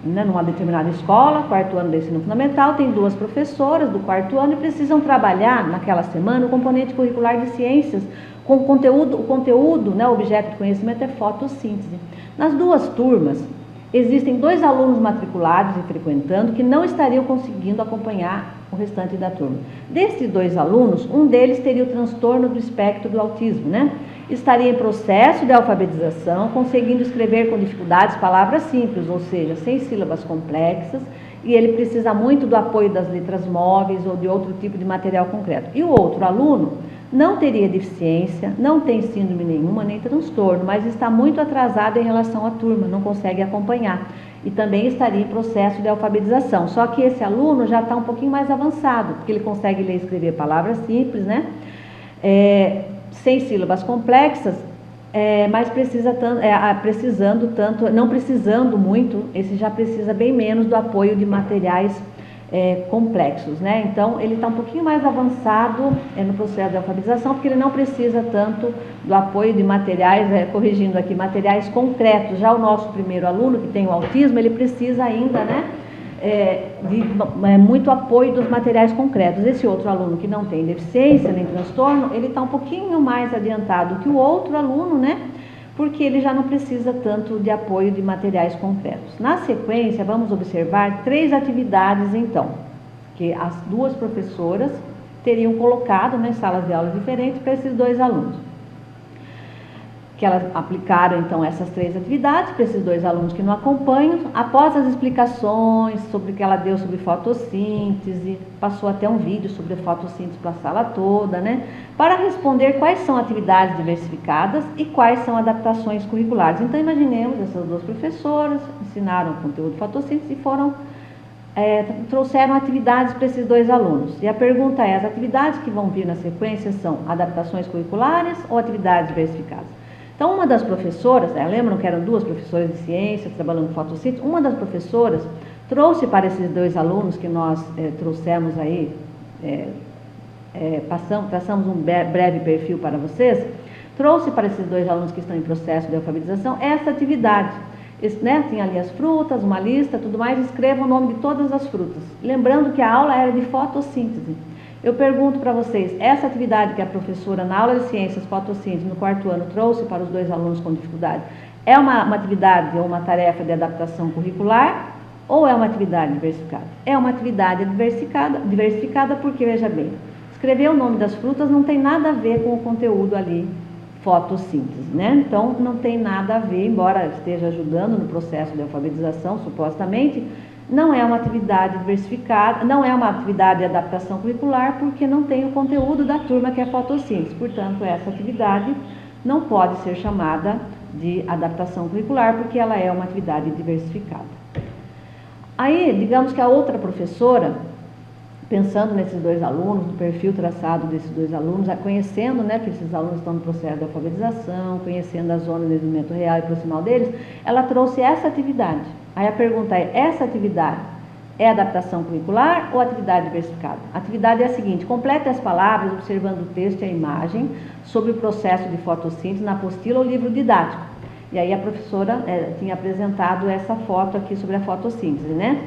né, numa determinada escola, quarto ano do ensino fundamental, tem duas professoras do quarto ano e precisam trabalhar naquela semana o componente curricular de ciências com o conteúdo, né, o objeto de conhecimento é fotossíntese. Nas duas turmas, existem dois alunos matriculados e frequentando que não estariam conseguindo acompanhar o restante da turma. Desses dois alunos, um deles teria o transtorno do espectro do autismo, né? Estaria em processo de alfabetização, conseguindo escrever com dificuldades palavras simples, ou seja, sem sílabas complexas, e ele precisa muito do apoio das letras móveis ou de outro tipo de material concreto. E o outro aluno não teria deficiência, não tem síndrome nenhuma, nem transtorno, mas está muito atrasado em relação à turma, não consegue acompanhar. E também estaria em processo de alfabetização. Só que esse aluno já está um pouquinho mais avançado, porque ele consegue ler e escrever palavras simples, né? Sem sílabas complexas, mas não precisando muito, esse já precisa bem menos do apoio de materiais complexos, né? Então, ele está um pouquinho mais avançado no processo de alfabetização, porque ele não precisa tanto do apoio de materiais, corrigindo aqui, materiais concretos. Já o nosso primeiro aluno, que tem o autismo, ele precisa ainda, né, de muito apoio dos materiais concretos. Esse outro aluno que não tem deficiência nem transtorno, ele está um pouquinho mais adiantado que o outro aluno, né? Porque ele já não precisa tanto de apoio de materiais concretos. Na sequência, vamos observar 3 atividades, então, que as duas professoras teriam colocado nas salas de aula diferentes para esses dois alunos. Que elas aplicaram, então, essas 3 atividades para esses dois alunos que não acompanham. Após as explicações sobre o que ela deu sobre fotossíntese, passou até um vídeo sobre fotossíntese para a sala toda, né? Para responder quais são atividades diversificadas e quais são adaptações curriculares. Então, imaginemos essas duas professoras, ensinaram o conteúdo de fotossíntese e trouxeram atividades para esses dois alunos. E a pergunta é, as atividades que vão vir na sequência são adaptações curriculares ou atividades diversificadas? Então, uma das professoras, lembram que eram duas professoras de ciências trabalhando com fotossíntese, uma das professoras trouxe para esses dois alunos que nós trouxemos aí, traçamos um breve perfil para vocês, trouxe para esses dois alunos que estão em processo de alfabetização essa atividade. Tem ali as frutas, uma lista, tudo mais, escreva o nome de todas as frutas. Lembrando que a aula era de fotossíntese. Eu pergunto para vocês, essa atividade que a professora na aula de ciências fotossíntese no quarto ano trouxe para os dois alunos com dificuldade, é uma atividade ou uma tarefa de adaptação curricular ou é uma atividade diversificada? É uma atividade diversificada porque, veja bem, escrever o nome das frutas não tem nada a ver com o conteúdo ali, fotossíntese, né? Então, não tem nada a ver, embora esteja ajudando no processo de alfabetização, supostamente, não é uma atividade diversificada, não é uma atividade de adaptação curricular, porque não tem o conteúdo da turma que é fotossíntese. Portanto, essa atividade não pode ser chamada de adaptação curricular, porque ela é uma atividade diversificada. Aí, digamos que a outra professora, pensando nesses dois alunos, no perfil traçado desses dois alunos, conhecendo, né, que esses alunos estão no processo de alfabetização, conhecendo a zona de desenvolvimento real e proximal deles, ela trouxe essa atividade. Aí a pergunta é, essa atividade é adaptação curricular ou atividade diversificada? A atividade é a seguinte: complete as palavras observando o texto e a imagem sobre o processo de fotossíntese na apostila ou livro didático. E aí a professora tinha apresentado essa foto aqui sobre a fotossíntese, né?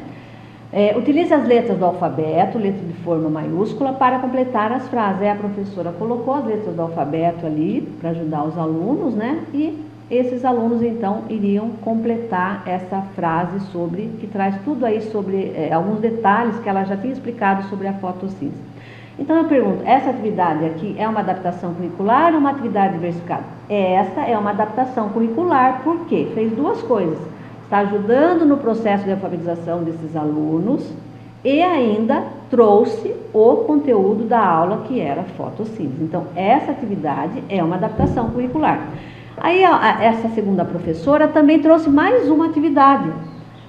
Utilize as letras do alfabeto, letra de forma maiúscula, para completar as frases. Aí a professora colocou as letras do alfabeto ali para ajudar os alunos, né? E esses alunos então iriam completar essa frase que traz tudo aí sobre alguns detalhes que ela já tinha explicado sobre a fotossíntese. Então eu pergunto, essa atividade aqui é uma adaptação curricular ou uma atividade diversificada? Essa é uma adaptação curricular, por quê? Fez duas coisas: está ajudando no processo de alfabetização desses alunos e ainda trouxe o conteúdo da aula, que era fotossíntese. Então essa atividade é uma adaptação curricular. Aí essa segunda professora também trouxe mais uma atividade.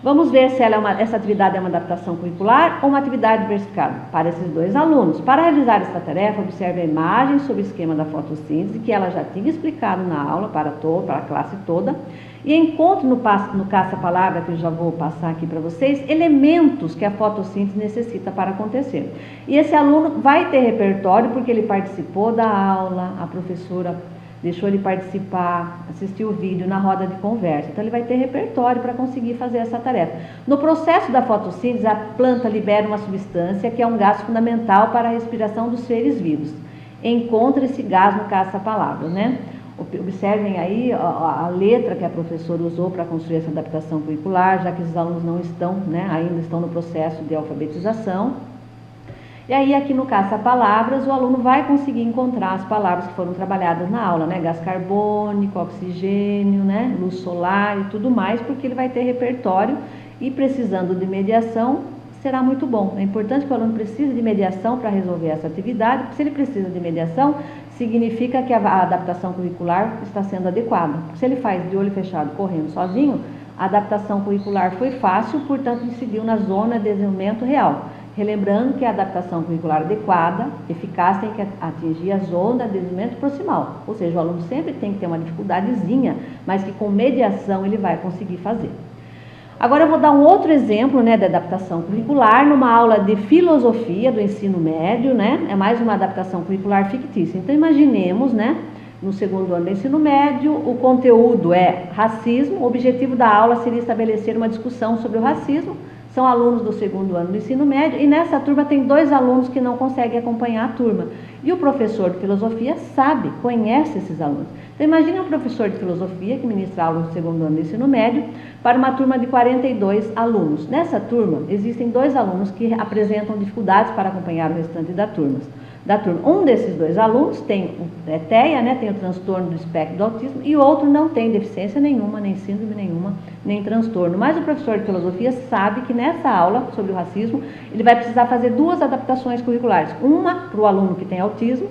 Vamos ver se essa atividade é uma adaptação curricular ou uma atividade diversificada para esses dois alunos. Para realizar essa tarefa, observe a imagem sobre o esquema da fotossíntese, que ela já tinha explicado na aula para a classe toda, e encontre no caça-palavra, que eu já vou passar aqui para vocês, elementos que a fotossíntese necessita para acontecer. E esse aluno vai ter repertório porque ele participou da aula, a professora deixou ele participar, assistiu o vídeo na roda de conversa. Então ele vai ter repertório para conseguir fazer essa tarefa. No processo da fotossíntese, a planta libera uma substância que é um gás fundamental para a respiração dos seres vivos. Encontre esse gás no caça-palavra, né? Observem aí a letra que a professora usou para construir essa adaptação curricular, já que os alunos não estão, né, ainda estão no processo de alfabetização. E aí aqui no caça-palavras o aluno vai conseguir encontrar as palavras que foram trabalhadas na aula, né? Gás carbônico, oxigênio, né? Luz solar e tudo mais, porque ele vai ter repertório e, precisando de mediação, será muito bom. É importante que o aluno precise de mediação para resolver essa atividade, porque se ele precisa de mediação, significa que a adaptação curricular está sendo adequada. Se ele faz de olho fechado, correndo sozinho, a adaptação curricular foi fácil, portanto incidiu na zona de desenvolvimento real. Relembrando que a adaptação curricular adequada, eficaz, tem que atingir a zona de desenvolvimento proximal. Ou seja, o aluno sempre tem que ter uma dificuldadezinha, mas que com mediação ele vai conseguir fazer. Agora eu vou dar um outro exemplo, né, de adaptação curricular numa aula de filosofia do ensino médio, né? É mais uma adaptação curricular fictícia. Então imaginemos, né, no segundo ano do ensino médio, o conteúdo é racismo. O objetivo da aula seria estabelecer uma discussão sobre o racismo. São alunos do segundo ano do ensino médio e nessa turma tem dois alunos que não conseguem acompanhar a turma. E o professor de filosofia sabe, conhece esses alunos. Então imagine um professor de filosofia que ministra aula no segundo ano do ensino médio para uma turma de 42 alunos. Nessa turma existem dois alunos que apresentam dificuldades para acompanhar o restante da turma. Um desses dois alunos tem TEA, né, tem o transtorno do espectro do autismo, e o outro não tem deficiência nenhuma, nem síndrome nenhuma, nem transtorno. Mas o professor de filosofia sabe que nessa aula sobre o racismo, ele vai precisar fazer duas adaptações curriculares. Uma para o aluno que tem autismo,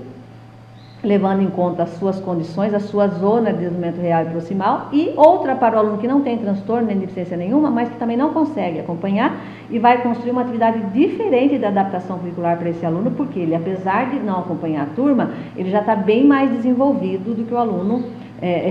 levando em conta as suas condições, a sua zona de desenvolvimento real e proximal, e outra para o aluno que não tem transtorno nem deficiência nenhuma, mas que também não consegue acompanhar e vai construir uma atividade diferente de adaptação curricular para esse aluno, porque ele, apesar de não acompanhar a turma, ele já está bem mais desenvolvido do que o aluno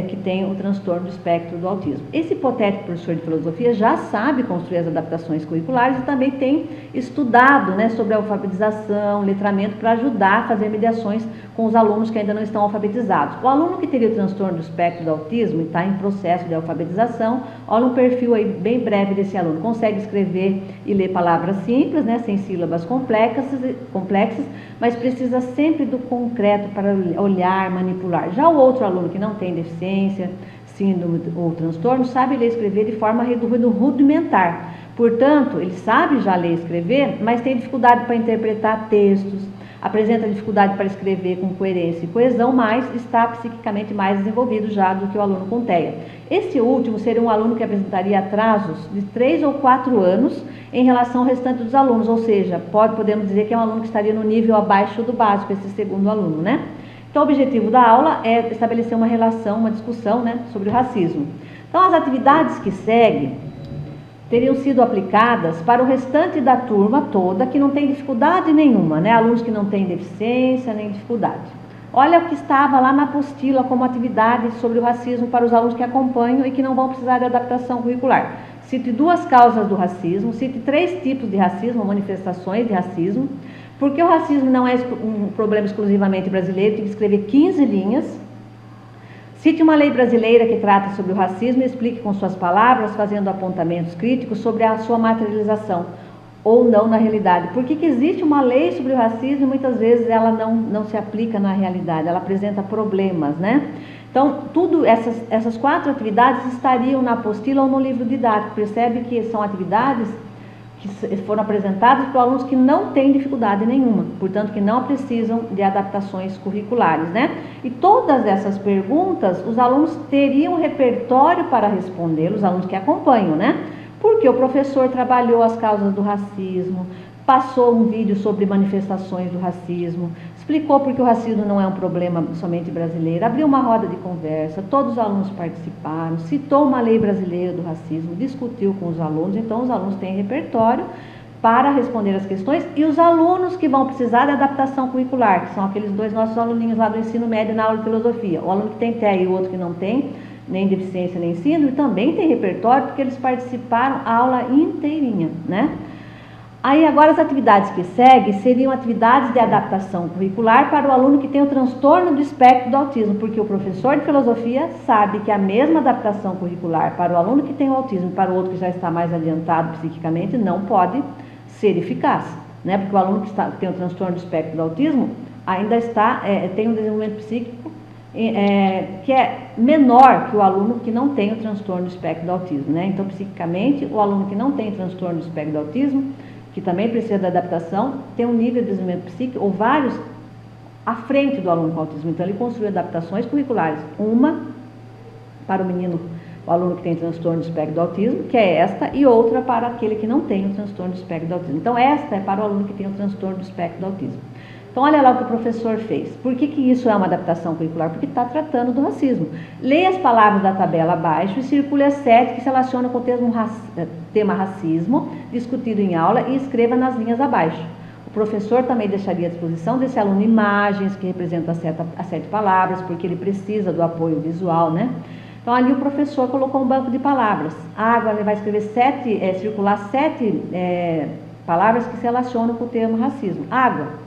que tem o transtorno do espectro do autismo. Esse hipotético professor de filosofia já sabe construir as adaptações curriculares e também tem estudado, né, sobre a alfabetização, letramento, para ajudar a fazer mediações com os alunos que ainda não estão alfabetizados. O aluno que teria o transtorno do espectro do autismo e está em processo de alfabetização, olha um perfil aí bem breve desse aluno. Consegue escrever e ler palavras simples, né, sem sílabas complexas, mas precisa sempre do concreto para olhar, manipular. Já o outro aluno que não tem deficiência, síndrome ou transtorno, sabe ler e escrever de forma rudimentar. Portanto, ele sabe já ler e escrever, mas tem dificuldade para interpretar textos, apresenta dificuldade para escrever com coerência e coesão, mas está psiquicamente mais desenvolvido já do que o aluno com TEA. Esse último seria um aluno que apresentaria atrasos de 3 ou 4 anos em relação ao restante dos alunos, ou seja, podemos dizer que é um aluno que estaria no nível abaixo do básico, esse segundo aluno, né? Então, o objetivo da aula é estabelecer uma relação, uma discussão, né, sobre o racismo. Então, as atividades que seguem teriam sido aplicadas para o restante da turma toda, que não tem dificuldade nenhuma, né? Alunos que não têm deficiência nem dificuldade. Olha o que estava lá na apostila como atividade sobre o racismo para os alunos que acompanham e que não vão precisar de adaptação curricular. Cite 2 causas do racismo, cite 3 tipos de racismo, manifestações de racismo, porque o racismo não é um problema exclusivamente brasileiro, tem que escrever 15 linhas. Cite uma lei brasileira que trata sobre o racismo e explique com suas palavras, fazendo apontamentos críticos sobre a sua materialização ou não na realidade. Por que existe uma lei sobre o racismo e muitas vezes ela não se aplica na realidade, ela apresenta problemas, né? Então, essas 4 atividades estariam na apostila ou no livro didático. Percebe que são atividades que foram apresentadas para alunos que não têm dificuldade nenhuma, portanto que não precisam de adaptações curriculares, né? E todas essas perguntas, os alunos teriam repertório para responder, os alunos que acompanham, né? Porque o professor trabalhou as causas do racismo, passou um vídeo sobre manifestações do racismo, explicou porque o racismo não é um problema somente brasileiro, abriu uma roda de conversa, todos os alunos participaram, citou uma lei brasileira do racismo, discutiu com os alunos, então os alunos têm repertório para responder as questões e os alunos que vão precisar de adaptação curricular, que são aqueles 2 nossos aluninhos lá do ensino médio na aula de filosofia, o aluno que tem TEA e o outro que não tem, nem deficiência nem síndrome, também tem repertório porque eles participaram a aula inteirinha, né? Aí agora as atividades que seguem seriam atividades de adaptação curricular para o aluno que tem o transtorno do espectro do autismo, porque o professor de filosofia sabe que a mesma adaptação curricular para o aluno que tem o autismo e para o outro que já está mais adiantado psiquicamente não pode ser eficaz, né? Porque o aluno que tem o transtorno do espectro do autismo ainda tem um desenvolvimento psíquico que é menor que o aluno que não tem o transtorno do espectro do autismo, né? Então, psiquicamente, o aluno que não tem transtorno do espectro do autismo, que também precisa de adaptação, tem um nível de desenvolvimento psíquico, ou vários, à frente do aluno com autismo. Então, ele construiu adaptações curriculares. Uma para o aluno que tem transtorno do espectro do autismo, que é esta, e outra para aquele que não tem o transtorno do espectro do autismo. Então, esta é para o aluno que tem o transtorno do espectro do autismo. Então, olha lá o que o professor fez. Por que isso é uma adaptação curricular? Porque está tratando do racismo. Leia as palavras da tabela abaixo e circule as 7 que se relacionam com o tema racismo, discutido em aula, e escreva nas linhas abaixo. O professor também deixaria à disposição desse aluno imagens que representam as 7 palavras, porque ele precisa do apoio visual, né? Então, ali o professor colocou um banco de palavras. Água, ele vai escrever circular 7 palavras que se relacionam com o termo racismo. Água.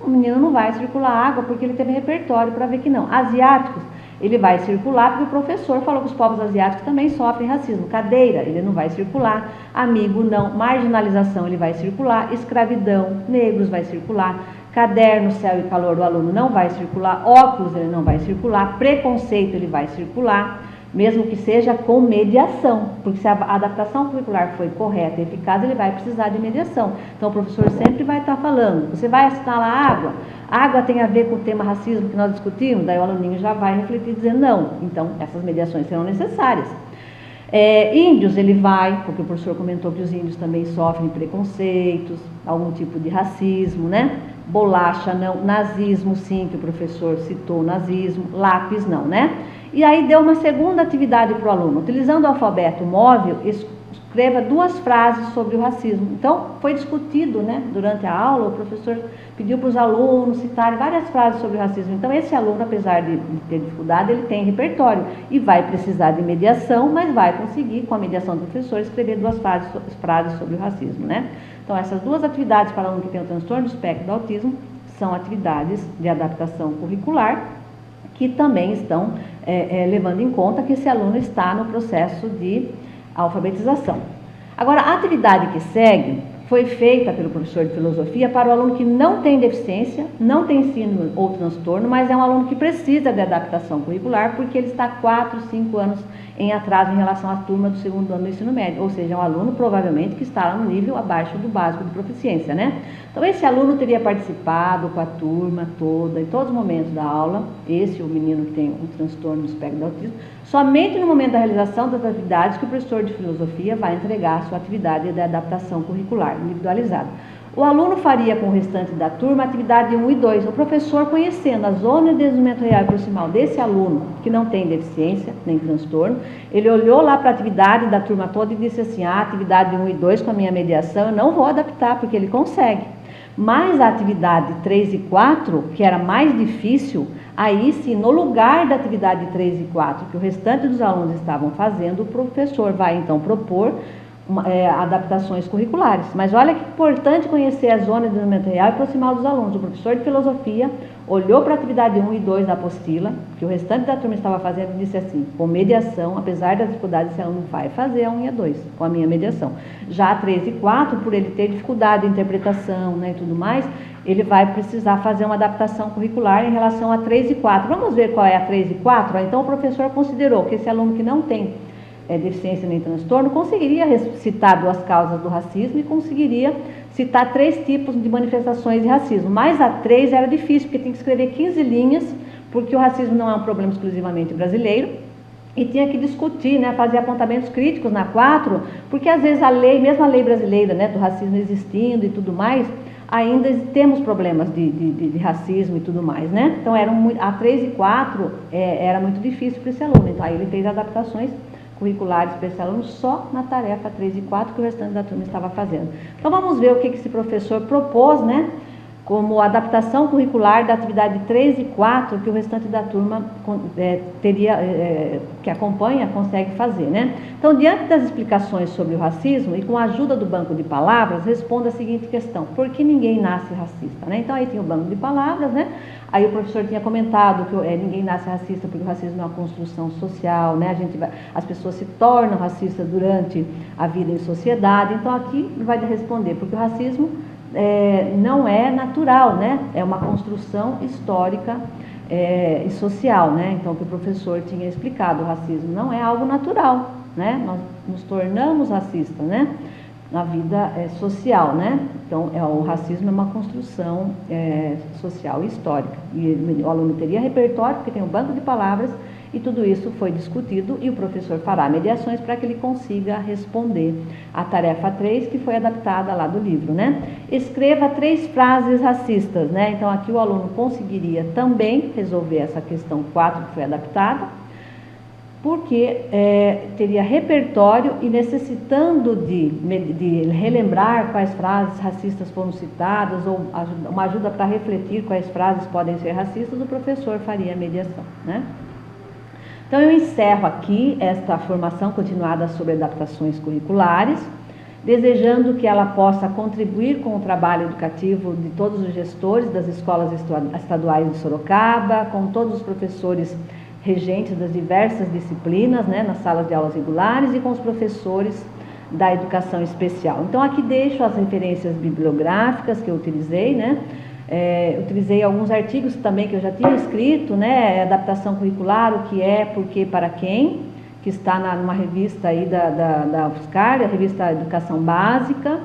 O menino não vai circular água porque ele teve repertório para ver que não. Asiáticos, ele vai circular porque o professor falou que os povos asiáticos também sofrem racismo. Cadeira, ele não vai circular. Amigo, não. Marginalização, ele vai circular. Escravidão, negros, vai circular. Caderno, céu e calor do aluno não vai circular. Óculos, ele não vai circular. Preconceito, ele vai circular. Mesmo que seja com mediação, porque se a adaptação curricular foi correta e eficaz, ele vai precisar de mediação. Então, o professor sempre vai estar falando, você vai assinalar água? Água tem a ver com o tema racismo que nós discutimos? Daí o aluninho já vai refletir dizendo não. Então, essas mediações serão necessárias. Índios, ele vai, porque o professor comentou que os índios também sofrem preconceitos, algum tipo de racismo, né? Bolacha, não. Nazismo, sim, que o professor citou nazismo. Lápis, não, né? E aí deu uma segunda atividade para o aluno. Utilizando o alfabeto móvel, escreva 2 frases sobre o racismo. Então, foi discutido, né, durante a aula, o professor pediu para os alunos citarem várias frases sobre o racismo. Então, esse aluno, apesar de ter dificuldade, ele tem repertório e vai precisar de mediação, mas vai conseguir, com a mediação do professor, escrever 2 frases sobre o racismo, né? Então, essas 2 atividades para o aluno que tem o transtorno do espectro do autismo são atividades de adaptação curricular, que também estão levando em conta que esse aluno está no processo de alfabetização. Agora, a atividade que segue foi feita pelo professor de filosofia para o aluno que não tem deficiência, não tem síndrome ou transtorno, mas é um aluno que precisa de adaptação curricular porque ele está 4, 5 anos em atraso em relação à turma do 2º ano do ensino médio, ou seja, é um aluno provavelmente que está no nível abaixo do básico de proficiência, né? Então, esse aluno teria participado com a turma toda, em todos os momentos da aula, o menino que tem um transtorno do espectro do autismo, somente no momento da realização das atividades que o professor de filosofia vai entregar a sua atividade de adaptação curricular individualizada. O aluno faria com o restante da turma a atividade 1 e 2. O professor, conhecendo a zona de desenvolvimento real e proximal desse aluno, que não tem deficiência nem transtorno, ele olhou lá para a atividade da turma toda e disse assim: a atividade 1 e 2 com a minha mediação eu não vou adaptar, porque ele consegue. Mas a atividade 3 e 4, que era mais difícil, aí sim, no lugar da atividade 3 e 4, que o restante dos alunos estavam fazendo, o professor vai então propor adaptações curriculares. Mas olha que importante conhecer a zona de desenvolvimento real e proximal dos alunos. O professor de filosofia olhou para a atividade 1 e 2 da apostila, que o restante da turma estava fazendo, e disse assim: com mediação, apesar das dificuldades, esse aluno vai fazer a 1 e a 2, com a minha mediação. Já a 3 e 4, por ele ter dificuldade de interpretação, né, e tudo mais, ele vai precisar fazer uma adaptação curricular em relação a 3 e 4. Vamos ver qual é a 3 e 4? Então o professor considerou que esse aluno que não tem deficiência nem transtorno conseguiria citar 2 causas do racismo e conseguiria citar 3 tipos de manifestações de racismo. Mas a 3 era difícil, porque tinha que escrever 15 linhas, porque o racismo não é um problema exclusivamente brasileiro, e tinha que discutir, né, fazer apontamentos críticos na 4, porque às vezes a lei, mesmo a lei brasileira, né, do racismo existindo e tudo mais, ainda temos problemas de racismo e tudo mais, né? Então a 3 e 4 era muito difícil para esse aluno, então aí ele fez adaptações curriculares para esse aluno só na tarefa 3 e 4 que o restante da turma estava fazendo. Então vamos ver o que esse professor propôs, né, como adaptação curricular da atividade 3 e 4 que o restante da turma que acompanha consegue fazer, né? Então, diante das explicações sobre o racismo e com a ajuda do banco de palavras, responda a seguinte questão: por que ninguém nasce racista, né? Então aí tem o banco de palavras, né? Aí o professor tinha comentado que ninguém nasce racista porque o racismo é uma construção social, né? As pessoas se tornam racistas durante a vida em sociedade. Então aqui vai responder, porque o racismo não é natural, né? É uma construção histórica e social, né? Então, o que o professor tinha explicado, o racismo não é algo natural, né? Nós nos tornamos racistas, né, na vida social, né? Então, o racismo é uma construção social e histórica. E o aluno teria repertório, porque tem um banco de palavras, e tudo isso foi discutido e o professor fará mediações para que ele consiga responder a tarefa 3, que foi adaptada lá do livro, né? Escreva 3 frases racistas, né? Então aqui o aluno conseguiria também resolver essa questão 4 que foi adaptada, porque teria repertório e necessitando de relembrar quais frases racistas foram citadas ou uma ajuda para refletir quais frases podem ser racistas, o professor faria a mediação, né? Então, eu encerro aqui esta formação continuada sobre adaptações curriculares, desejando que ela possa contribuir com o trabalho educativo de todos os gestores das escolas estaduais de Sorocaba, com todos os professores regentes das diversas disciplinas, né, nas salas de aulas regulares, e com os professores da educação especial. Então, aqui deixo as referências bibliográficas que eu utilizei, né? Utilizei alguns artigos também que eu já tinha escrito, né? Adaptação curricular, o que é, por que, para quem, que está numa revista aí da UFSCar, a revista Educação Básica.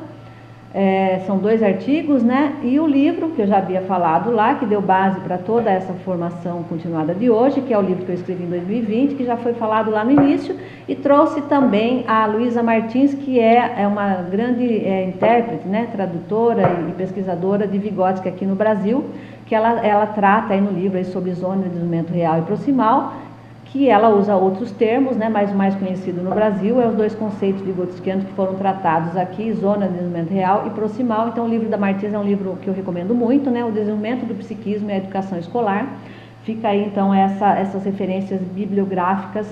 São 2 artigos, né? E o livro que eu já havia falado lá, que deu base para toda essa formação continuada de hoje, que é o livro que eu escrevi em 2020, que já foi falado lá no início, e trouxe também a Luísa Martins, que é uma grande intérprete, né? Tradutora e pesquisadora de Vygotsky aqui no Brasil, que ela trata aí no livro aí sobre zona de desenvolvimento real e proximal, que ela usa outros termos, né, mas o mais conhecido no Brasil é os 2 conceitos vigotskianos que foram tratados aqui, zona de desenvolvimento real e proximal. Então o livro da Martins é um livro que eu recomendo muito, né, o desenvolvimento do psiquismo e a educação escolar. Fica aí então essas referências bibliográficas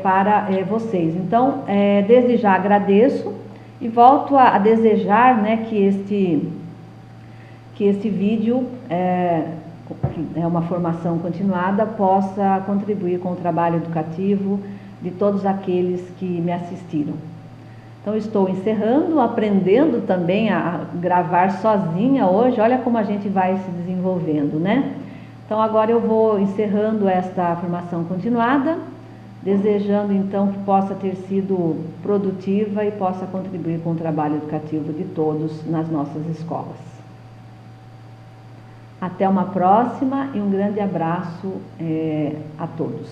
para vocês. Então, desde já agradeço e volto a desejar, né, que este vídeo que é uma formação continuada, possa contribuir com o trabalho educativo de todos aqueles que me assistiram. Então, estou encerrando, aprendendo também a gravar sozinha hoje. Olha como a gente vai se desenvolvendo, né? Então, agora eu vou encerrando esta formação continuada, desejando então que possa ter sido produtiva e possa contribuir com o trabalho educativo de todos nas nossas escolas. Até uma próxima e um grande abraço a todos.